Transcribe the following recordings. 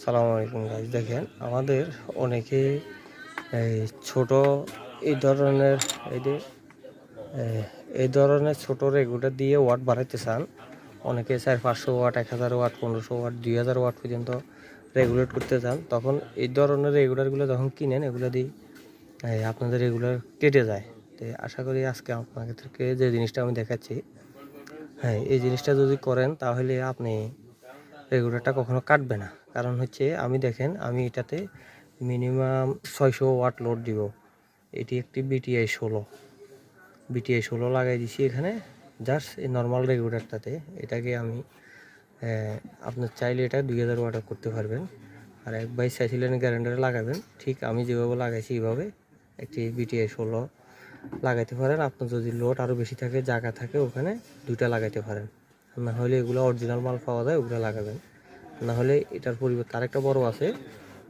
সালামু আলাইকুম গাইস, দেখেন আমাদের অনেকে এই ছোট এই ধরনের এই যে এই ধরনের ছোট রেগুলেটর দিয়ে ওয়াট বাড়াইতে চান। অনেকে 400-500 ওয়াট, 1000 ওয়াট, 1500 ওয়াট, 2000 ওয়াট পর্যন্ত রেগুলেট করতে চান। তখন এই ধরনের রেগুলারগুলো যখন কিনেন, এগুলো দিয়ে আপনাদের রেগুলার কেটে যায়। তো আশা করি আজকে আপনাদেরকে যে জিনিসটা আমি দেখাচ্ছি, এই জিনিসটা যদি করেন তাহলে আপনি রেগুলেটরটা কখনো কাটবে না। কারণ হচ্ছে আমি এটাতে মিনিমাম 600 ওয়াট লোড দিব। এটি একটি বিটিআই 16 লাগাই দিছি এখানে। জাস্ট এই নর্মাল রেগুলেটরটাতে এটাকে আমি আপনার চাইলে এটা 2000 ওয়াট করতে পারবেন। আর এক ভাই চাইছিলেন গ্যারান্ডারে লাগাবেন, ঠিক আমি যেভাবে লাগাইছি এইভাবে একটি বিটিআই 16 লাগাইতে পারেন। আপনার যদি লোড আরও বেশি থাকে, জায়গা থাকে, ওখানে দুইটা লাগাইতে পারেন। না হলে এগুলো অরিজিনাল মাল পাওয়া যায়, ওগুলো লাগাবেন। না হলে এটার পরিবর্তে আরেকটা বড় আছে,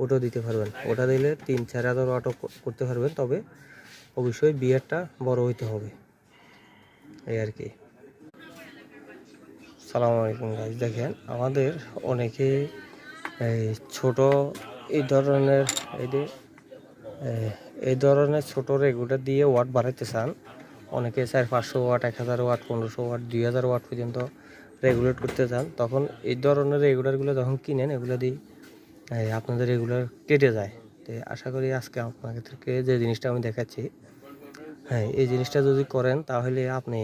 ওটাও দিতে পারবেন। ওটা দিলে 3-4 হাজার ওয়াটও করতে পারবেন। তবে অবশ্যই বিয়ারটা বড় হইতে হবে, এই আর কি। সালামু আলাইকুম গাইস, দেখেন আমাদের অনেকে এই ছোট এই ধরনের এই ধরনের ছোট রেগুলেটর দিয়ে ওয়াট বাড়াইতে চান। অনেকে 400-500 ওয়াট, 1000 ওয়াট, 1500 ওয়াট, 2000 ওয়াট পর্যন্ত রেগুলেট করতে চান। তখন এই ধরনের রেগুলারগুলো যখন কিনেন, এগুলো দিয়ে আপনাদের রেগুলার কেটে যায়। তো আশা করি আজকে আপনাদেরকে যে জিনিসটা আমি দেখাচ্ছি, এই জিনিসটা যদি করেন তাহলে আপনি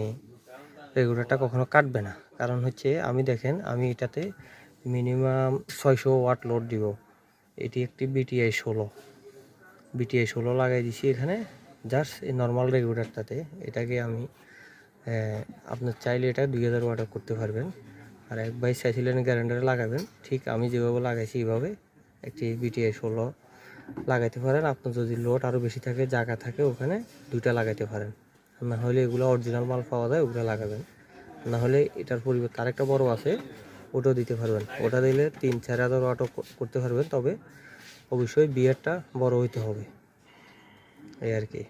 রেগুলেটরটা কখনো কাটবে না। কারণ হচ্ছে আমি এটাতে মিনিমাম 600 ওয়াট লোড দিব। এটি একটি বিটিআই 16 লাগাই দিছি এখানে। জাস্ট এই নর্মাল রেগুলেটরটাতে এটাকে আমি আপনার চাইলে এটা 2000 ওয়াট করতে পারবেন। আর এক ভাই চাইছিলেন গ্যারান্ডারে লাগাবেন, ঠিক আমি যেভাবে লাগাইছি এইভাবে একটি বিটিআই 16 লাগাইতে পারেন। আপনার যদি লোড আরও বেশি থাকে, জায়গা থাকে, ওখানে দুইটা লাগাইতে পারেন। না হলে এগুলো অরিজিনাল মাল পাওয়া যায়, ওগুলো লাগাবেন। না হলে এটার পরিবর্তে আরেকটা বড় আছে, ওটাও দিতে পারবেন। ওটা দিলে 3-4 হাজার ওয়াটও করতে পারবেন। তবে অবশ্যই বিয়ারটা বড় হইতে হবে, এই আর কি।